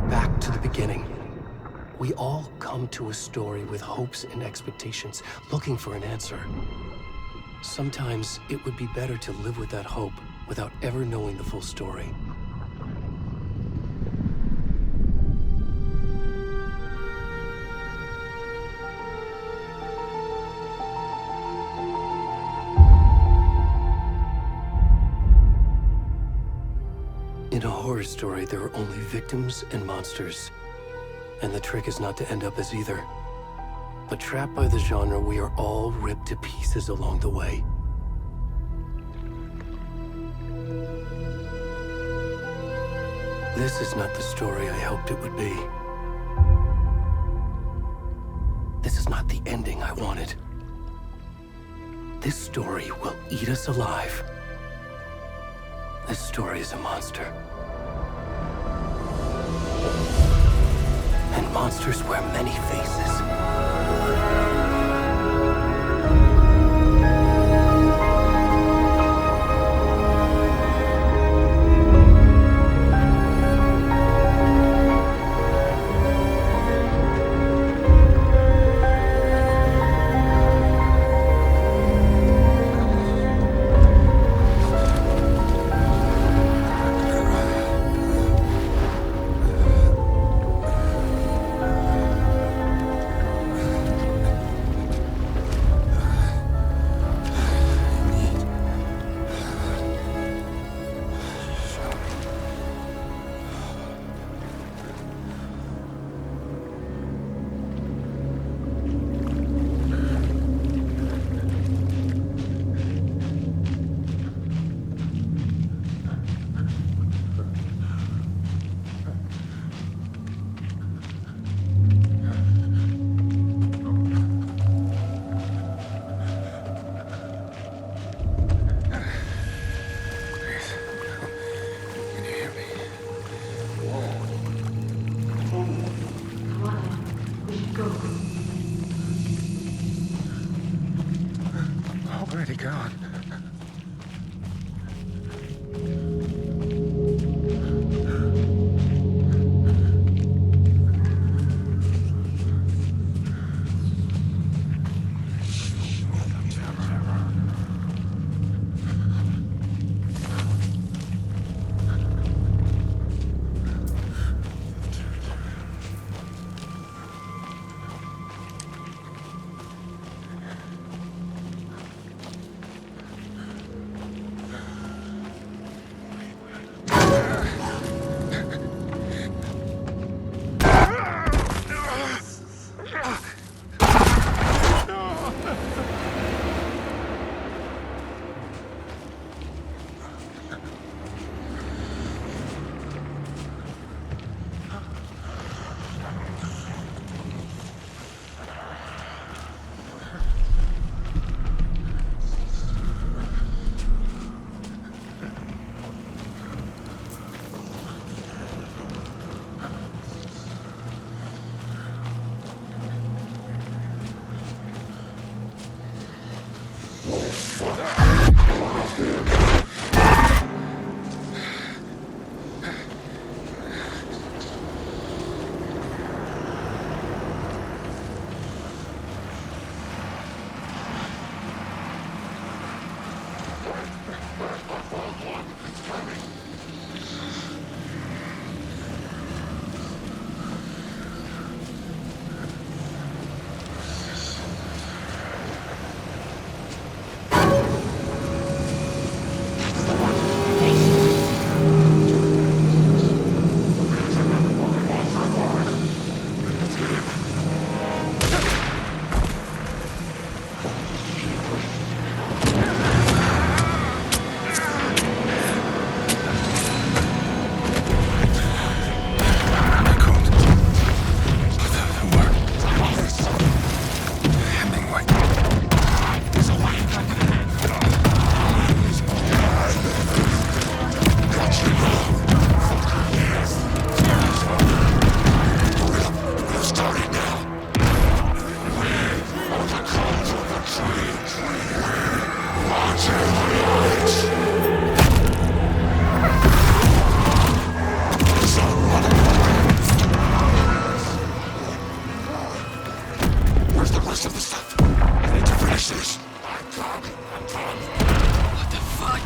Back to the beginning. We all come to a story with hopes and expectations, looking for an answer. Sometimes it would be better to live with that hope without ever knowing the full story. In a horror story, there are only victims and monsters. And the trick is not to end up as either. But trapped by the genre, we are all ripped to pieces along the way. This is not the story I hoped it would be. This is not the ending I wanted. This story will eat us alive. This story is a monster. And monsters wear many faces. Already gone. rest of the stuff. I need to finish this. What the fuck?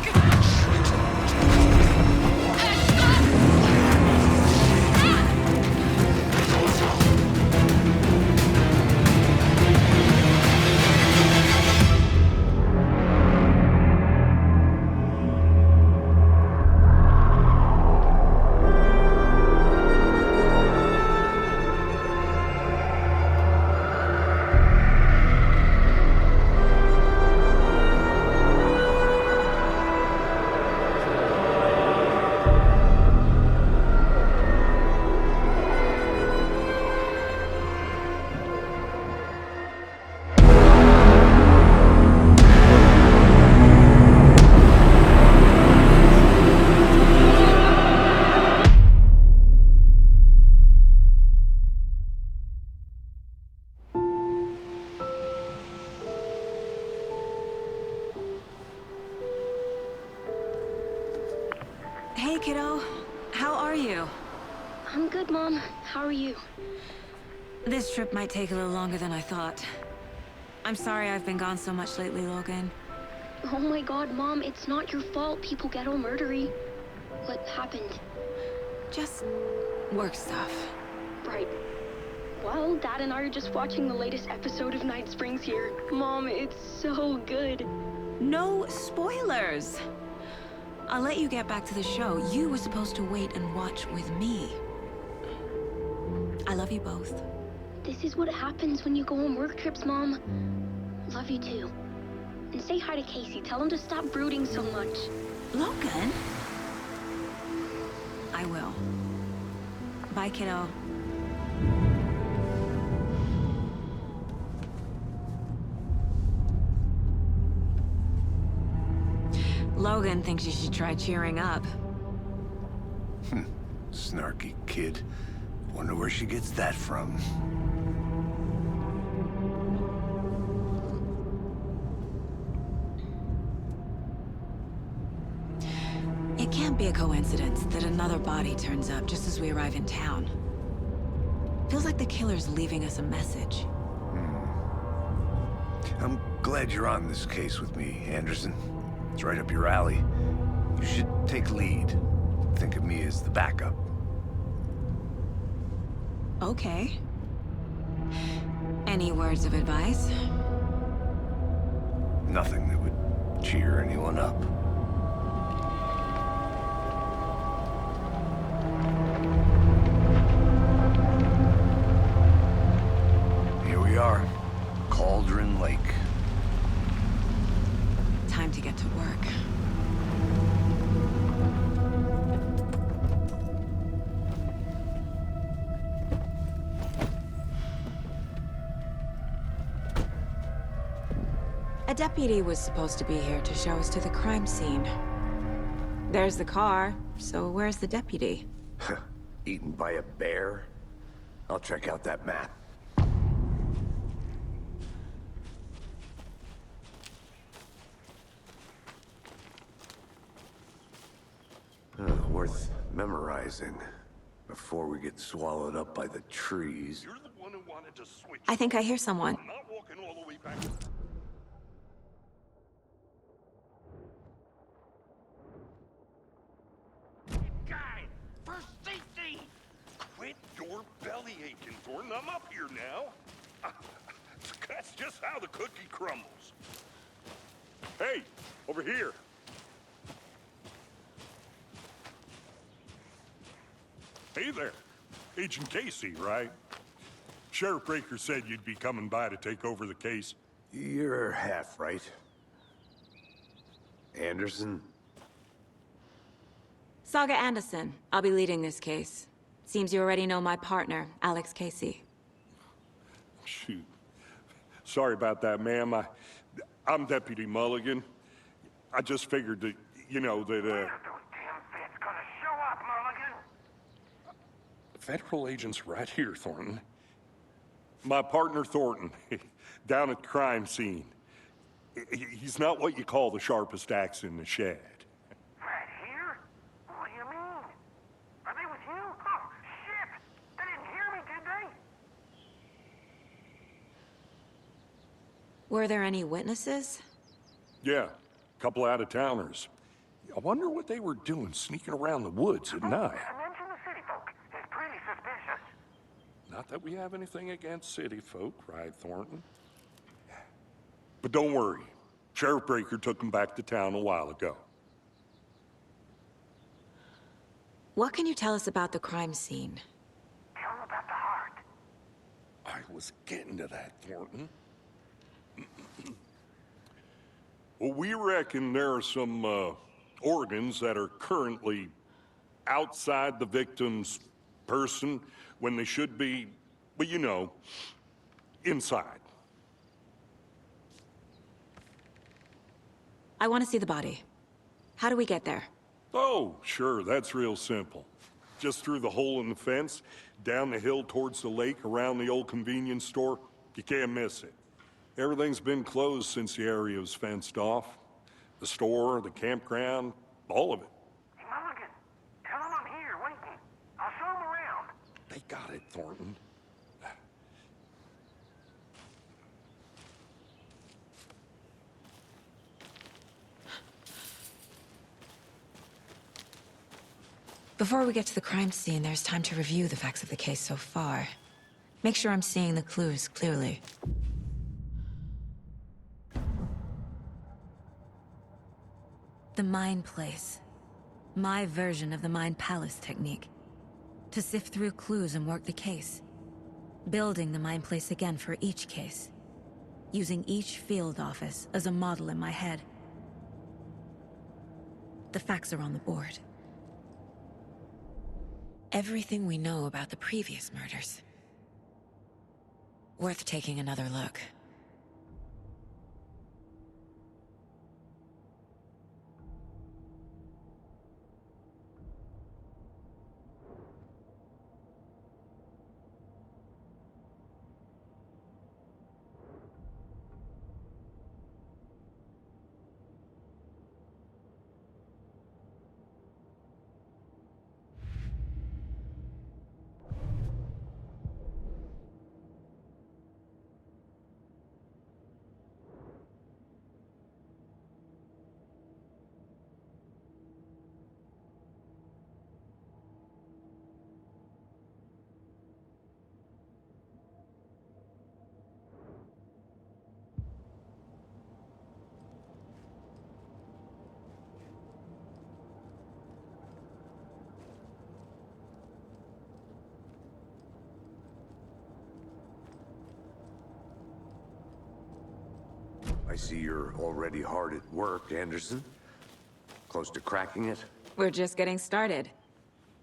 Hey, kiddo. How are you? I'm good, Mom. How are you? This trip might take a little longer than I thought. I'm sorry I've been gone so much lately, Logan. Oh my god, Mom, it's not your fault people get all murdery. What happened? Just work stuff. Right. Well, Dad and I are just watching the latest episode of Night Springs here. Mom, it's so good. No spoilers! I'll let you get back to the show. You were supposed to wait and watch with me. I love you both. This is what happens when you go on work trips, Mom. Love you too. And say hi to Casey. Tell him to stop brooding so much. Logan? I will. Bye, kiddo. Logan thinks you should try cheering up. Snarky kid. Wonder where she gets that from. It can't be a coincidence that another body turns up just as we arrive in town. Feels like the killer's leaving us a message. I'm glad you're on this case with me, Anderson. It's right up your alley. You should take lead. Think of me as the backup. Okay. Any words of advice? Nothing that would cheer anyone up. Here we are. Cauldron Lake. Time to get to work. A deputy was supposed to be here to show us to the crime scene. There's the car, so where's the deputy? Eaten by a bear? I'll check out that map. Worth memorizing before we get swallowed up by the trees. You're the one who wanted to switch. I think I hear someone. I'm not walking all the way back. Guy, for safety! Quit your belly aching, Thornton. I'm up here now. That's just how the cookie crumbles. Hey, over here. Hey there. Agent Casey, right? Sheriff Breaker said you'd be coming by to take over the case. You're half right. Anderson? Saga Anderson. I'll be leading this case. Seems you already know my partner, Alex Casey. Shoot. Sorry about that, ma'am. I'm Deputy Mulligan. I just figured that, you know, that, Those damn feds gonna show up, Mulligan. Federal agent's right here, Thornton. My partner, Thornton, down at the crime scene. He's not what you call the sharpest axe in the shed. Right here? What do you mean? Are they with you? Oh, shit! They didn't hear me, did Were there any witnesses? Yeah, a couple out-of-towners. I wonder what they were doing sneaking around the woods at night. Mention the city folk. It's pretty suspicious. Not that we have anything against city folk, right, Thornton? But don't worry. Sheriff Breaker took them back to town a while ago. What can you tell us about the crime scene? Tell them about the heart. I was getting to that, Thornton. Well, we reckon there are some organs that are currently outside the victim's person when they should be, well, you know, inside. I want to see the body. How do we get there? Oh, sure, that's real simple. Just through the hole in the fence, down the hill towards the lake, around the old convenience store. You can't miss it. Everything's been closed since the area was fenced off. The store, the campground, all of it. Hey, Mulligan, tell them I'm here waiting. I'll show them around. They got it, Thornton. Before we get to the crime scene, there's time to review the facts of the case so far. Make sure I'm seeing the clues clearly. The Mind Place. My version of the Mind Palace technique. To sift through clues and work the case. Building the Mind Place again for each case. Using each field office as a model in my head. The facts are on the board. Everything we know about the previous murders. Worth taking another look. I see you're already hard at work, Anderson. Close to cracking it? We're just getting started.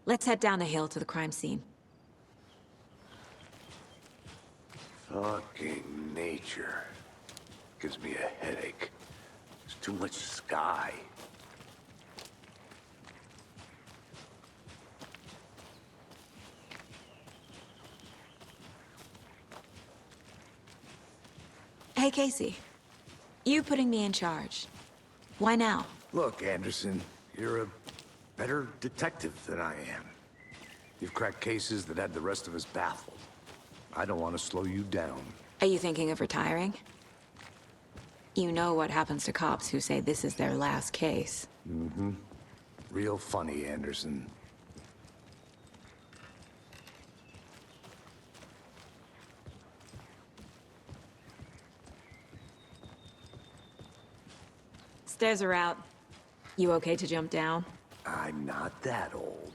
Let's head down the hill to the crime scene. Fucking nature. Gives me a headache. There's too much sky. Hey, Casey. You putting me in charge. Why now? Look, Anderson, you're a better detective than I am. You've cracked cases that had the rest of us baffled. I don't want to slow you down. Are you thinking of retiring? You know what happens to cops who say this is their last case. Mm-hmm. Real funny, Anderson. Stairs are out. You okay to jump down? I'm not that old.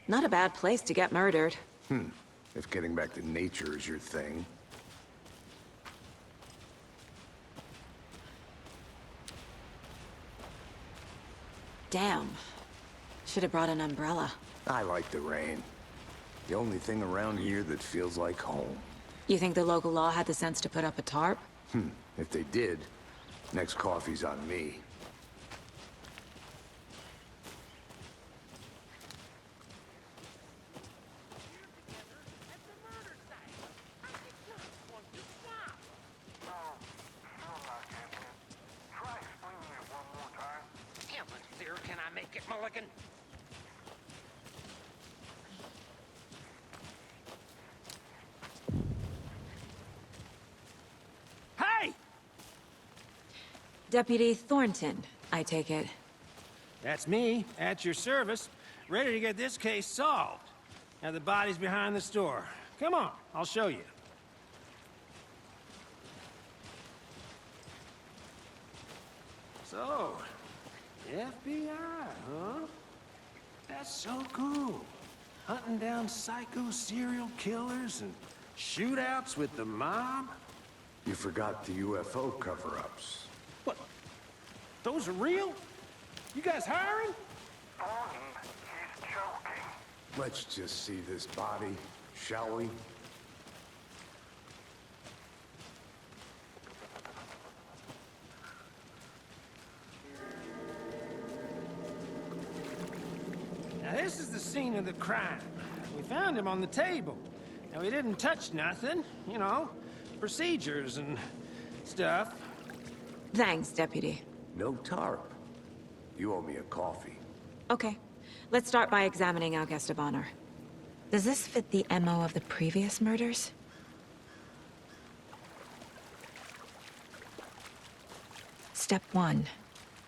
Not a bad place to get murdered. If getting back to nature is your thing. Damn. Should have brought an umbrella. I like the rain. The only thing around here that feels like home. You think the local law had the sense to put up a tarp? If they did, next coffee's on me. Can I make it, Mulligan? Hey! Deputy Thornton, I take it. That's me, at your service, ready to get this case solved. Now the body's behind the store. Come on, I'll show you. So, FBI, huh? That's so cool. Hunting down psycho serial killers and shootouts with the mob? You forgot the UFO cover-ups. What? Those are real? You guys hiring? He's joking. Let's just see this body, shall we? Now this is the scene of the crime. We found him on the table. Now we didn't touch nothing, you know, procedures and stuff. Thanks, Deputy. No tarp. You owe me a coffee. Okay, let's start by examining our guest of honor. Does this fit the MO of the previous murders? Step 1.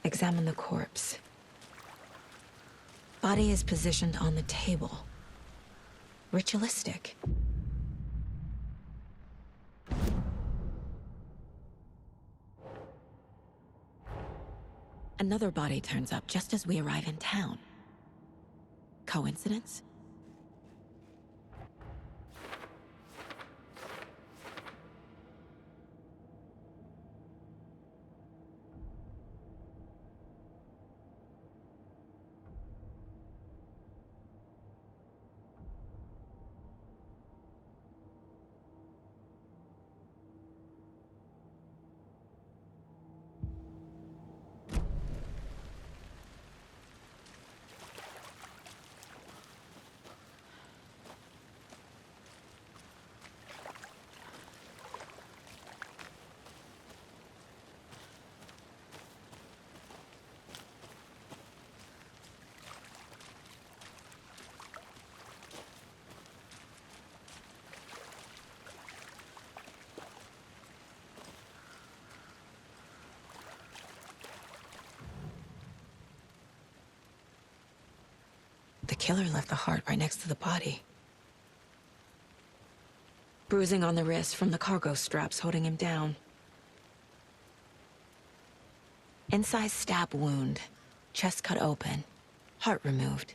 Examine the corpse. Body is positioned on the table. Ritualistic. Another body turns up just as we arrive in town. Coincidence? The killer left the heart right next to the body. Bruising on the wrist from the cargo straps holding him down. Incised stab wound. Chest cut open. Heart removed.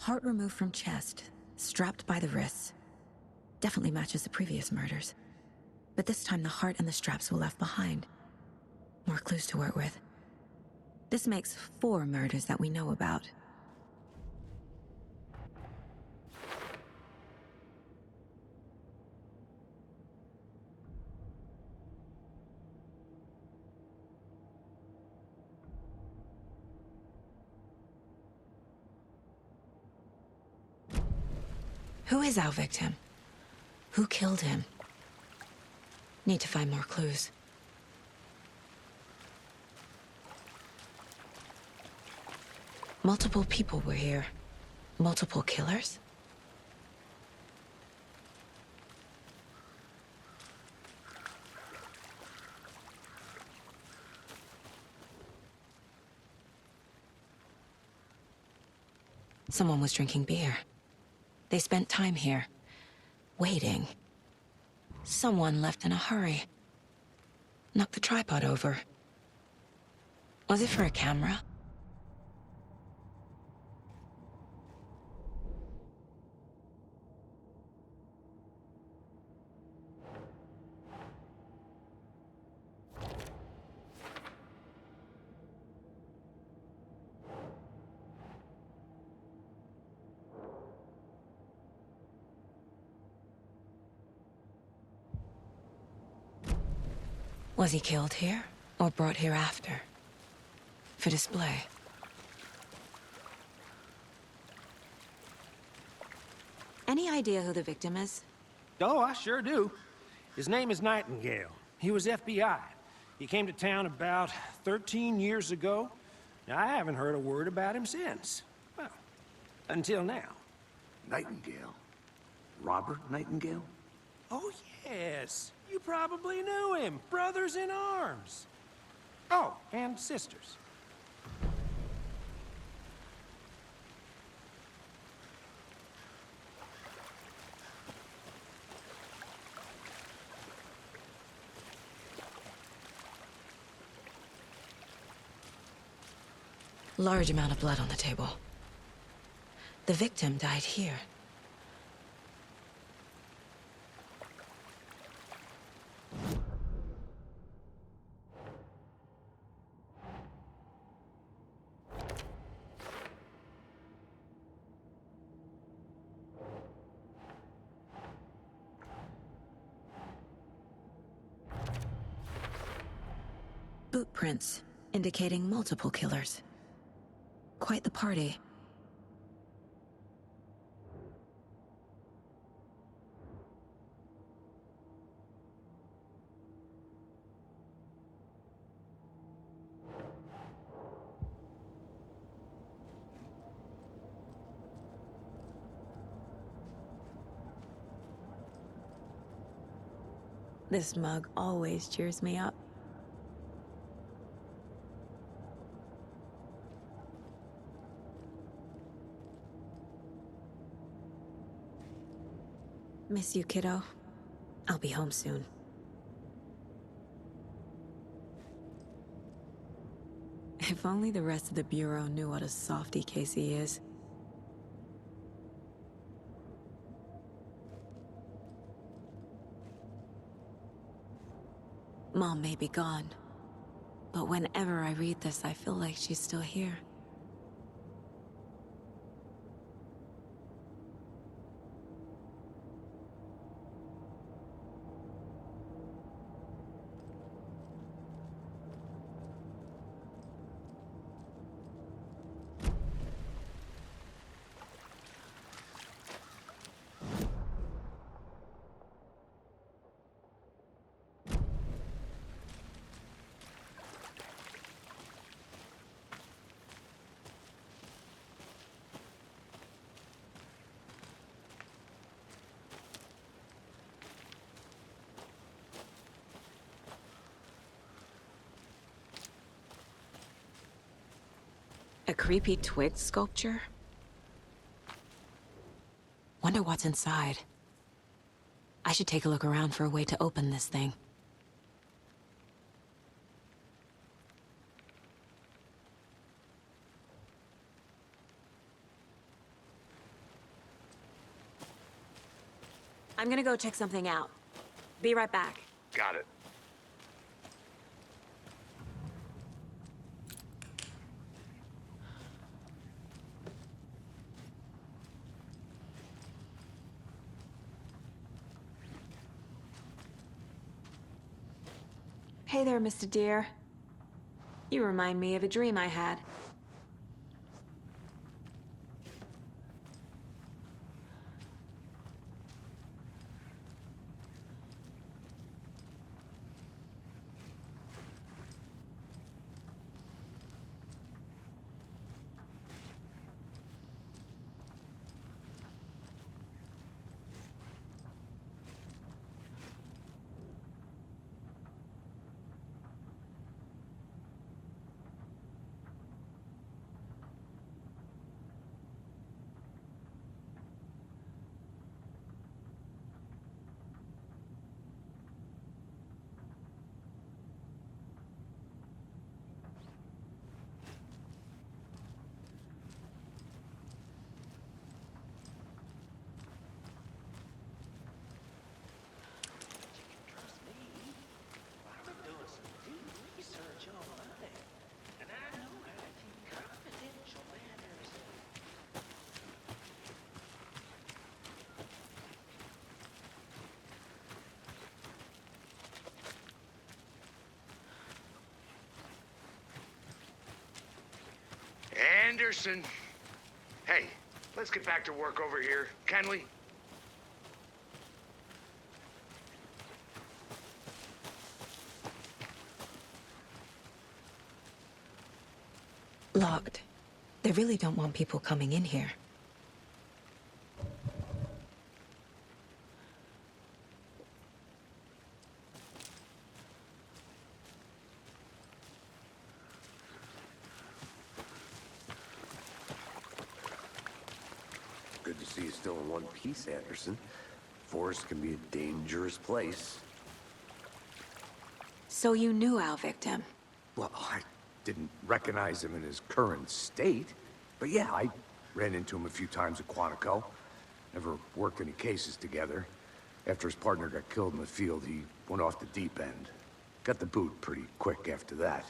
Heart removed from chest, strapped by the wrists. Definitely matches the previous murders. But this time the heart and the straps were left behind. More clues to work with. This makes 4 murders that we know about. Who is our victim? Who killed him? Need to find more clues. Multiple people were here. Multiple killers? Someone was drinking beer. They spent time here, waiting. Someone left in a hurry. Knocked the tripod over. Was it for a camera? Was he killed here, or brought here after? For display? Any idea who the victim is? Oh, I sure do. His name is Nightingale. He was FBI. He came to town about 13 years ago. I haven't heard a word about him since. Well, until now. Nightingale? Robert Nightingale? Oh, yes. You probably knew him. Brothers in arms. Oh, and sisters. Large amount of blood on the table. The victim died here. Boot prints, indicating multiple killers. Quite the party. This mug always cheers me up. Miss you, kiddo. I'll be home soon. If only the rest of the Bureau knew what a softy Casey is. Mom may be gone, but whenever I read this, I feel like she's still here. A creepy twig sculpture? Wonder what's inside. I should take a look around for a way to open this thing. I'm gonna go check something out. Be right back. Got it. Hey there, Mr. Deer. You remind me of a dream I had. I've been doing some deep research on it, and I know how to keep confidential matters. Anderson. Hey, let's get back to work over here, can we? Locked. They really don't want people coming in here. Good to see you still in one piece, Anderson. Forest can be a dangerous place. So you knew our victim? Well, I didn't recognize him in his current state. But yeah, I ran into him a few times at Quantico. Never worked any cases together. After his partner got killed in the field, he went off the deep end. Got the boot pretty quick after that.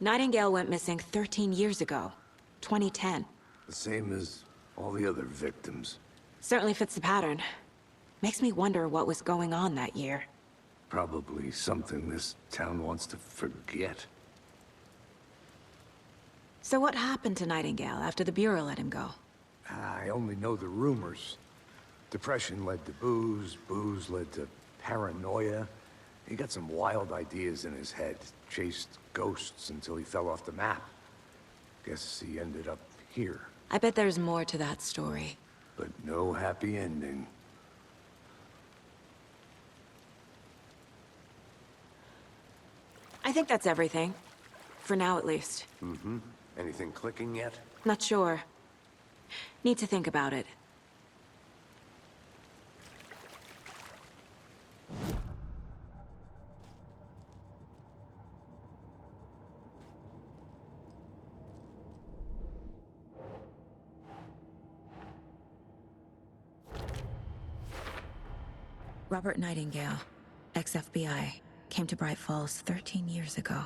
Nightingale went missing 13 years ago. 2010. The same as all the other victims. Certainly fits the pattern. Makes me wonder what was going on that year. Probably something this town wants to forget. So what happened to Nightingale after the Bureau let him go? I only know the rumors. Depression led to booze, booze led to paranoia. He got some wild ideas in his head, chased ghosts until he fell off the map. Guess he ended up here, I bet there's more to that story. but no happy ending. I think that's everything. For now, at least. Anything clicking yet? Not sure. Need to think about it. Robert Nightingale, ex-FBI, came to Bright Falls 13 years ago.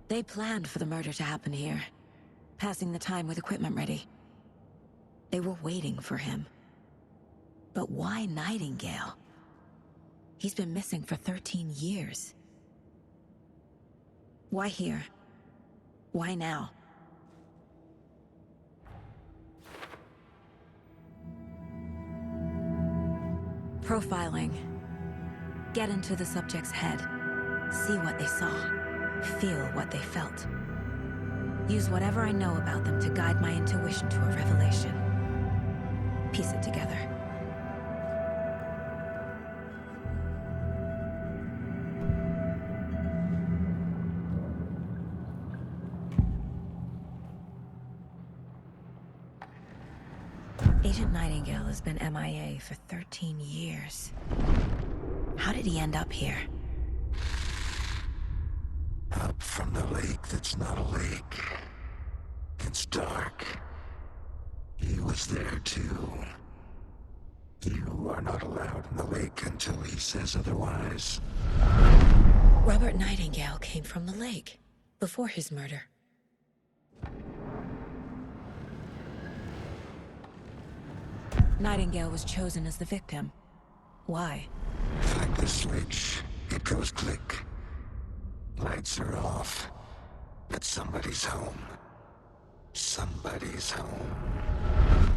They planned for the murder to happen here, passing the time with equipment ready. They were waiting for him. But why Nightingale? He's been missing for 13 years. Why here? Why now? Profiling. Get into the subject's head. See what they saw. Feel what they felt. Use whatever I know about them to guide my intuition to a revelation. Piece it together. Agent Nightingale has been MIA for 13 years. How did he end up here? Up from the lake that's not a lake. It's dark. He was there too. You are not allowed in the lake until he says otherwise. Robert Nightingale came from the lake, before his murder. Nightingale was chosen as the victim. Why? Flick the switch, it goes click. Lights are off. But somebody's home. Somebody's home.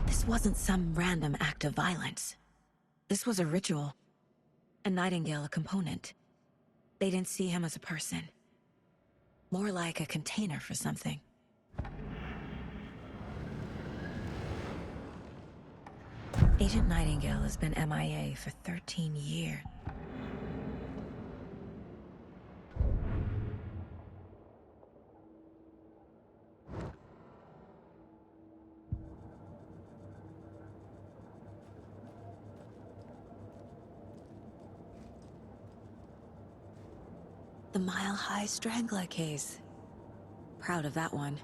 This wasn't some random act of violence. This was a ritual. And Nightingale a component. They didn't see him as a person. More like a container for something. Agent Nightingale has been MIA for 13 years. The Mile High Strangler case. Proud of that one.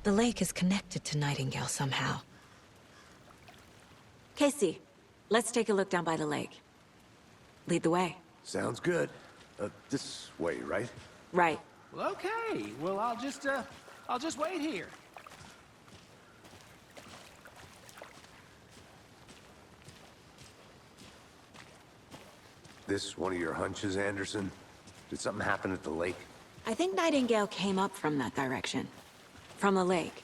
The lake is connected to Nightingale somehow. Casey, let's take a look down by the lake. Lead the way. Sounds good. This way, right? Right. Well, okay. Well, I'll just wait here. This one of your hunches, Anderson? Did something happen at the lake? I think Nightingale came up from that direction. From the lake.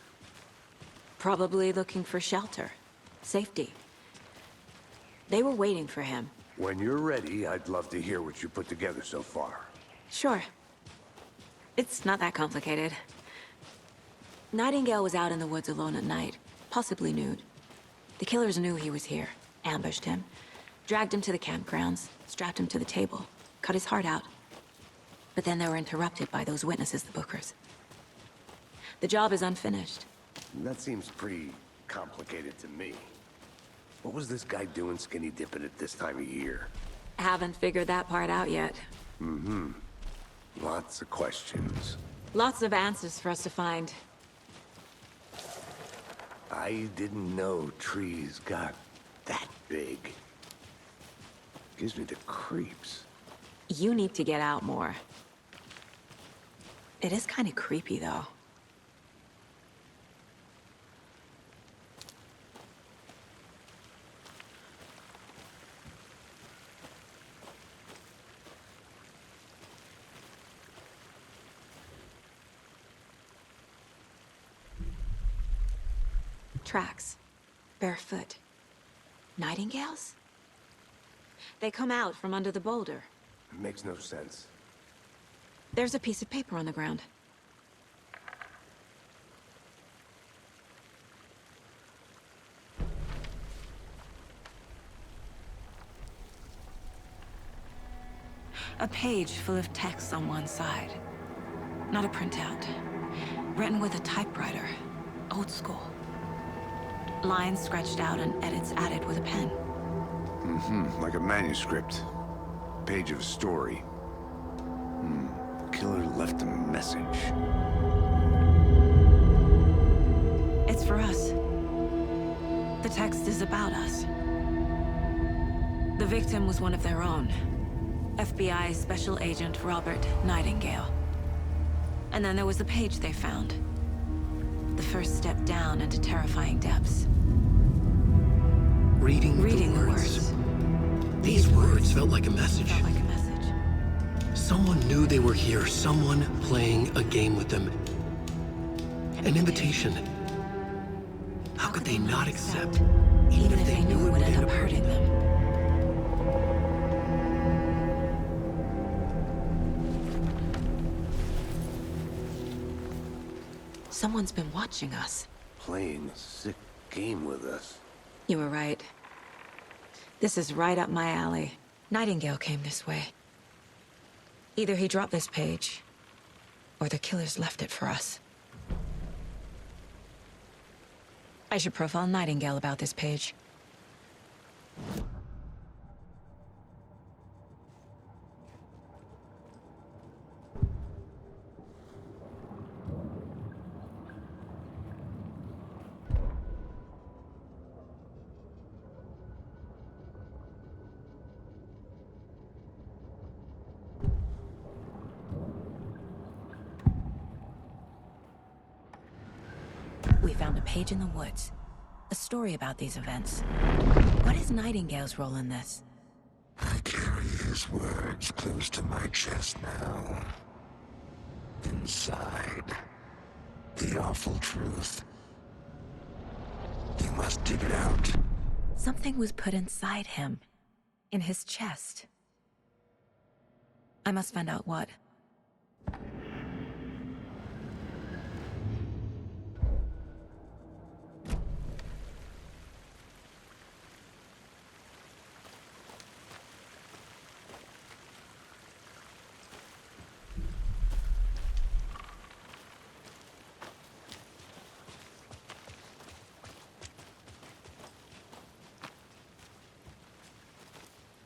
Probably looking for shelter. Safety. They were waiting for him. When you're ready, I'd love to hear what you put together so far. Sure. It's not that complicated. Nightingale was out in the woods alone at night, possibly nude. The killers knew he was here, ambushed him, dragged him to the campgrounds, strapped him to the table, cut his heart out. But then they were interrupted by those witnesses, the Bookers. The job is unfinished. That seems pretty complicated to me. What was this guy doing skinny dipping at this time of year? Haven't figured that part out yet. Lots of questions. Lots of answers for us to find. I didn't know trees got that big. Gives me the creeps. You need to get out more. It is kind of creepy, though. Tracks. Barefoot. Nightingales? They come out from under the boulder. It makes no sense. There's a piece of paper on the ground. A page full of text on one side. Not a printout. Written with a typewriter. Old school. Lines scratched out and edits added with a pen. Like a manuscript. Page of a story. Killer left a message. It's for us. The text is about us. The victim was one of their own. FBI Special Agent Robert Nightingale. And then there was the page they found. The first step down into terrifying depths. Reading the words. These words felt like a message. Felt like a message. Someone knew they were here, someone playing a game with them. An invitation. How could they not accept, even if they knew it would end up hurting them? Someone's been watching us. Playing a sick game with us. You were right. This is right up my alley. Nightingale came this way. Either he dropped this page, or the killers left it for us. I should profile Nightingale about this page. We found a page in the woods. A story about these events. What is Nightingale's role in this? I carry his words close to my chest now. Inside, the awful truth. You must dig it out. Something was put inside him. In his chest. I must find out what.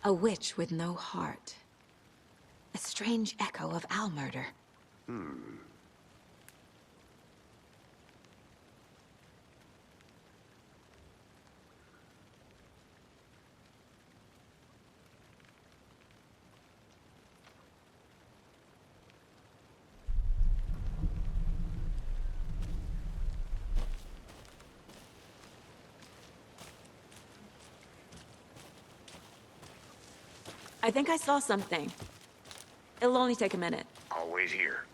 A witch with no heart. A strange echo of owl murder. I think I saw something. It'll only take a minute. I'll wait here.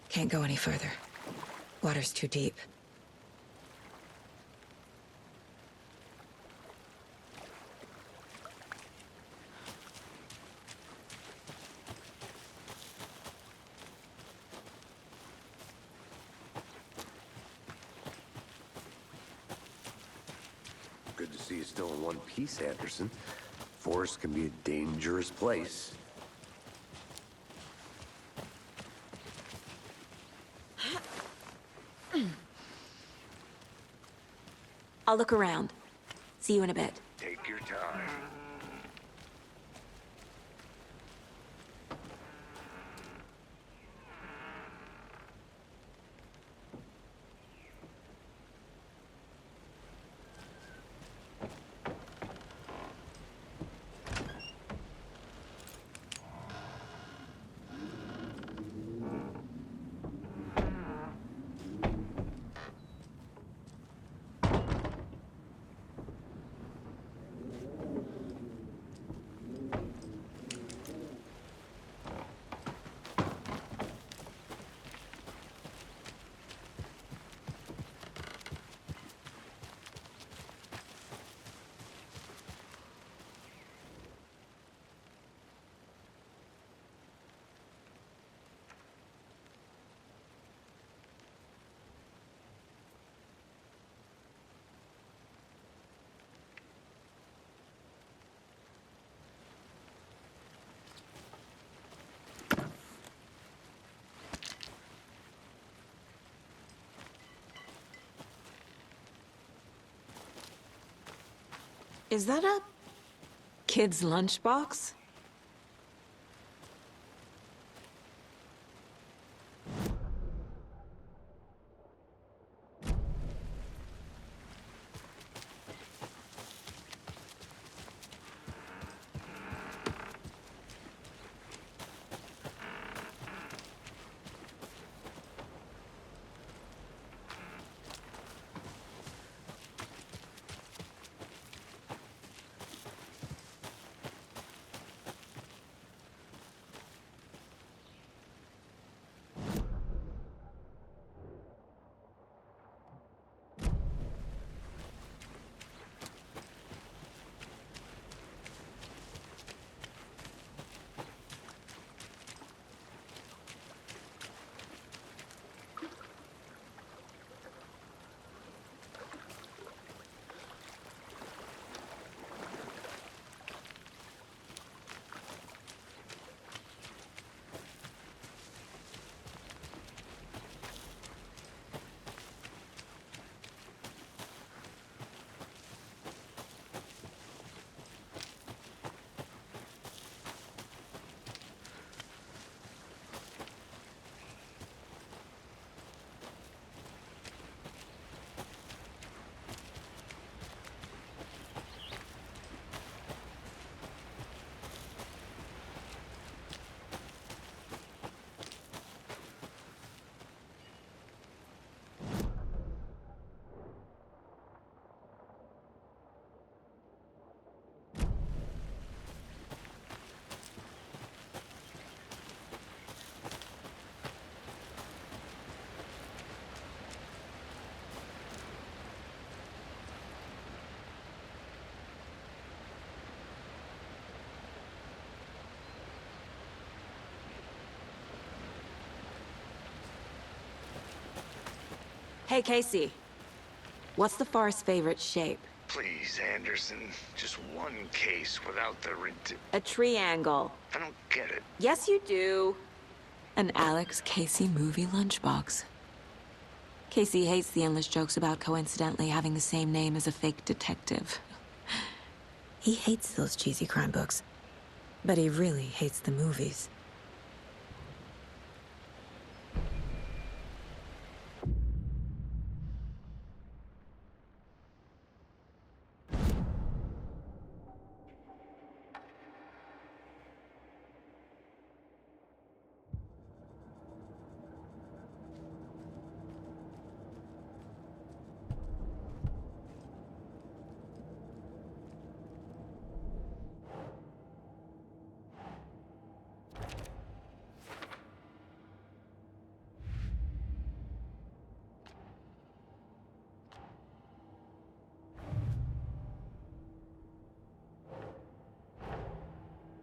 Can't go any further. Water's too deep. Good to see you still in one piece, Anderson. Forest can be a dangerous place. I'll look around. See you in a bit. Take your time. Is that a kid's lunchbox? Hey, Casey. What's the Forest's favorite shape? Please, Anderson. Just one case without the A triangle. I don't get it. Yes, you do. An Alex Casey movie lunchbox. Casey hates the endless jokes about coincidentally having the same name as a fake detective. He hates those cheesy crime books. But he really hates the movies.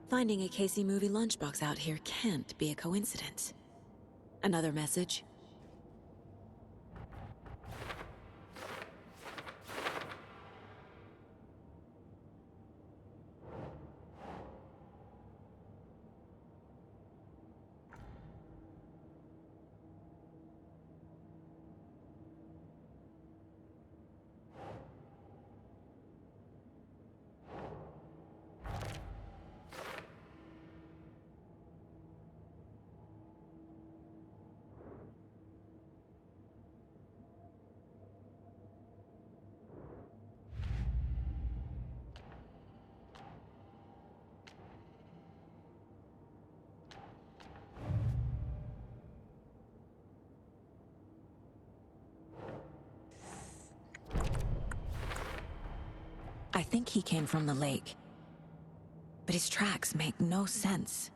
Finding a Casey movie lunchbox out here can't be a coincidence. Another message? I think he came from the lake. But his tracks make no sense.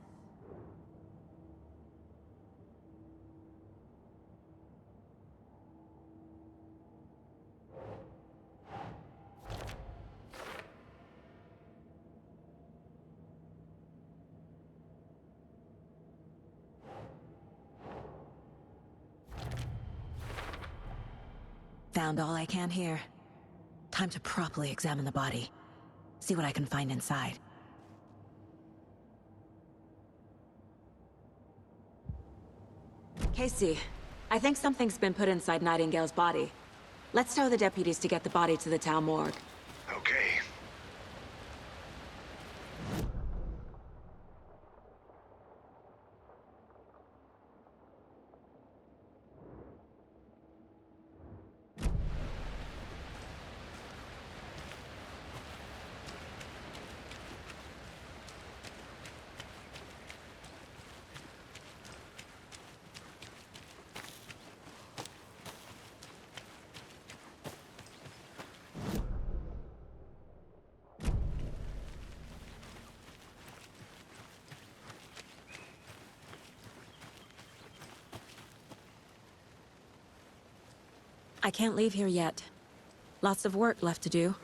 Found all I can here. Time to properly examine the body. See what I can find inside. Casey, I think something's been put inside Nightingale's body. Let's tell the deputies to get the body to the town morgue. Okay. I can't leave here yet. Lots of work left to do.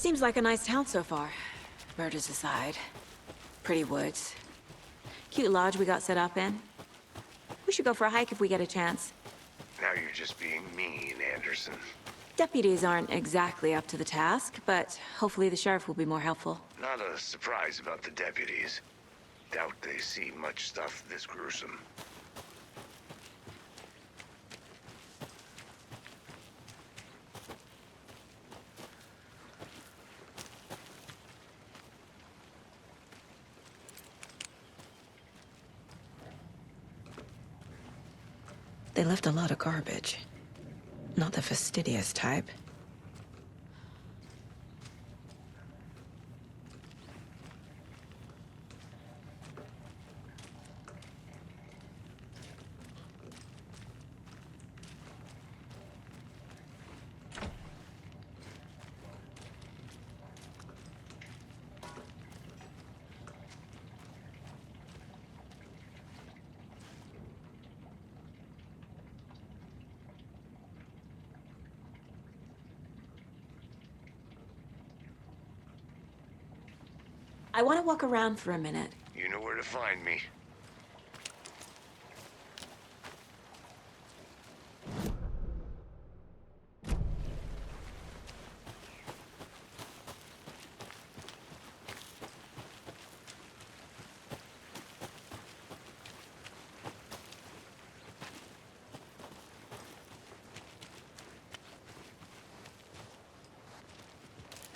Seems like a nice town so far. Murders aside. Pretty woods. Cute lodge we got set up in. We should go for a hike if we get a chance. Now you're just being mean, Anderson. Deputies aren't exactly up to the task, but hopefully the sheriff will be more helpful. Not a surprise about the deputies. Doubt they see much stuff this gruesome. They left a lot of garbage. Not the fastidious type. I want to walk around for a minute. You know where to find me.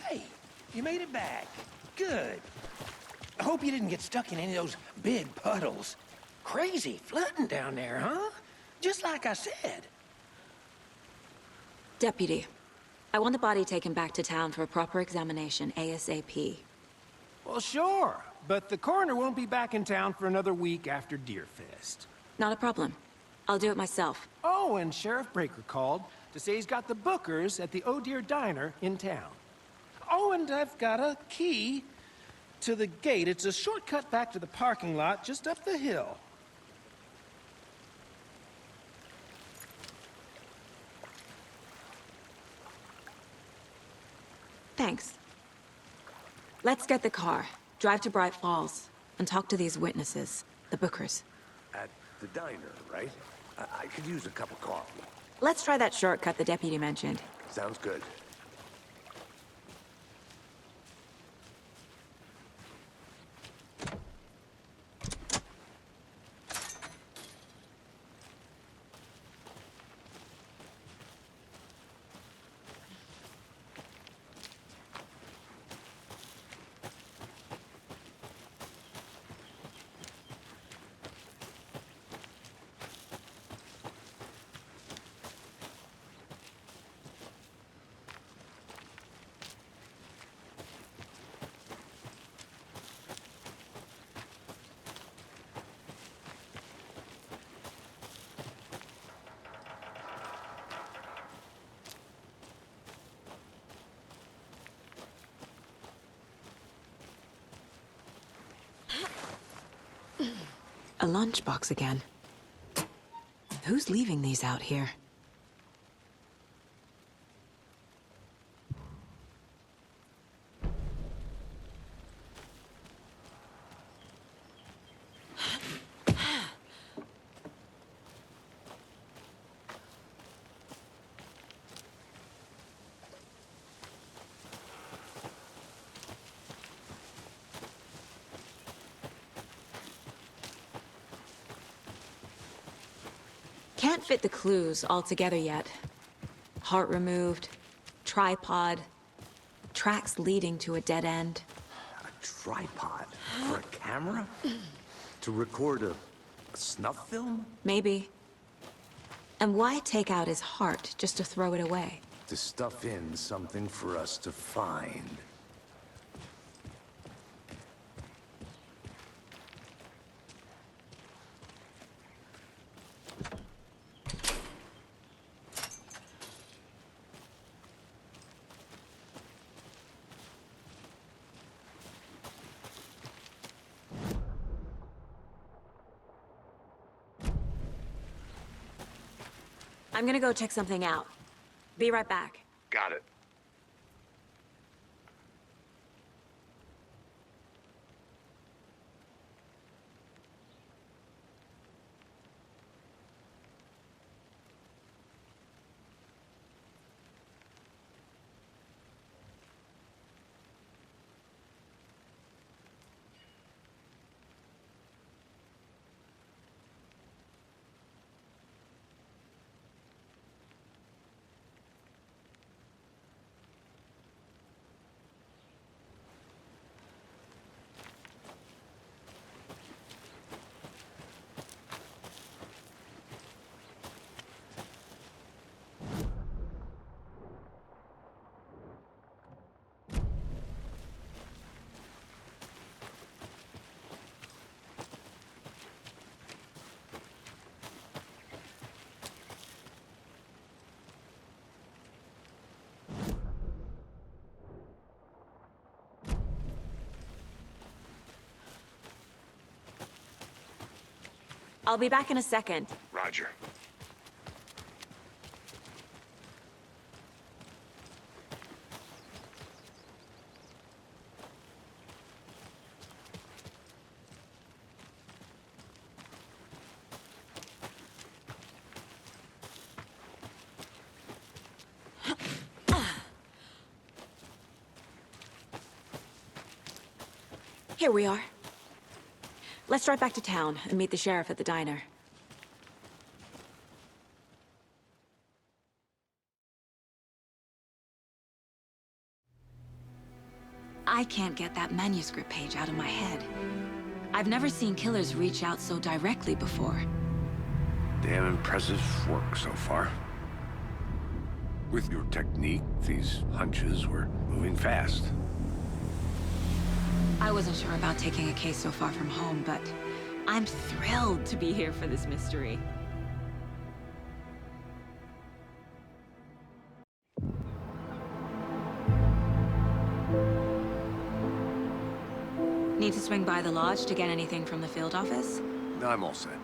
Hey, you made it back. Good. I hope you didn't get stuck in any of those big puddles. Crazy flooding down there, huh? Just like I said. Deputy, I want the body taken back to town for a proper examination, ASAP. Well, sure. But the coroner won't be back in town for another week after Deerfest. Not a problem. I'll do it myself. Oh, and Sheriff Breaker called to say he's got the Bookers at the Oh Dear Diner in town. Oh, and I've got a key to the gate. It's a shortcut back to the parking lot just up the hill. Thanks. Let's get the car, drive to Bright Falls, and talk to these witnesses, the Bookers. At the diner, right? I could use a cup of coffee. Let's try that shortcut the deputy mentioned. Sounds good. A lunchbox again. Who's leaving these out here? Can't fit the clues all together yet. Heart removed, tripod, tracks leading to a dead end. A tripod? For a camera? To record a snuff film? Maybe. And why take out his heart just to throw it away? To stuff in something for us to find. I'm gonna go check something out. Be right back. Got it. I'll be back in a second. Roger. Here we are. Let's drive back to town and meet the sheriff at the diner. I can't get that manuscript page out of my head. I've never seen killers reach out so directly before. Damn impressive work so far. With your technique, these hunches were moving fast. I wasn't sure about taking a case so far from home, but I'm thrilled to be here for this mystery. Need to swing by the lodge to get anything from the field office? No, I'm all set.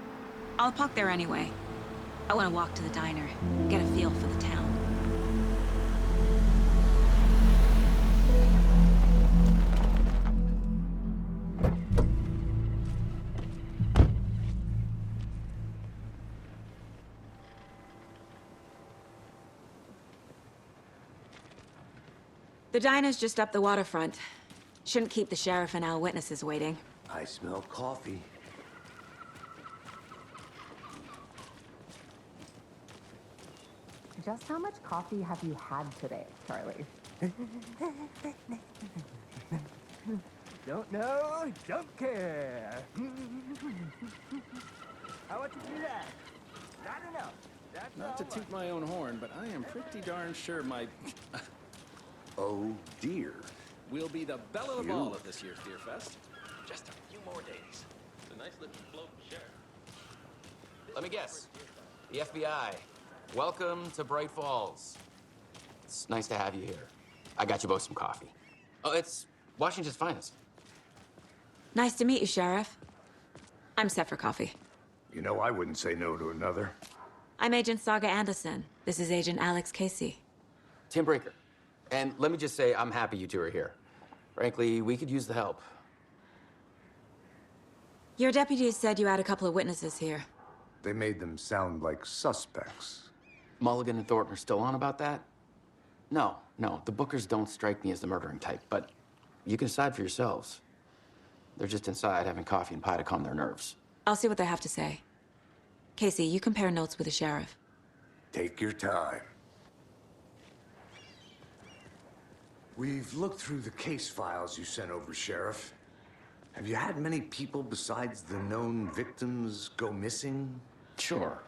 I'll park there anyway. I want to walk to the diner, get a feel for the town. The diner's just up the waterfront. Shouldn't keep the sheriff and our witnesses waiting. I smell coffee. Just how much coffee have you had today, Charlie? Don't know, don't care. How much you do that? Not enough. That's Not to toot my own horn, but I am pretty darn sure my... Oh, dear. will be the belle of the ball at this year's Beer Fest. Just a few more days. It's a nice little float, Sheriff. Let me guess. The FBI. Welcome to Bright Falls. It's nice to have you here. I got you both some coffee. Oh, it's Washington's finest. Nice to meet you, Sheriff. I'm set for coffee. You know, I wouldn't say no to another. I'm Agent Saga Anderson. This is Agent Alex Casey. Tim Breaker. And let me just say, I'm happy you two are here. Frankly, we could use the help. Your deputies said you had a couple of witnesses here. They made them sound like suspects. Mulligan and Thornton are still on about that? No, the Bookers don't strike me as the murdering type, but you can decide for yourselves. They're just inside having coffee and pie to calm their nerves. I'll see what they have to say. Casey, you compare notes with the sheriff. Take your time. We've looked through the case files you sent over, Sheriff. Have you had many people besides the known victims go missing? Sure.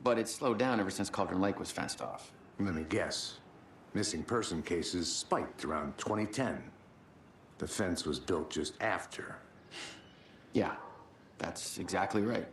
But it's slowed down ever since Cauldron Lake was fenced off. Let me guess. Missing person cases spiked around 2010. The fence was built just after. Yeah, that's exactly right.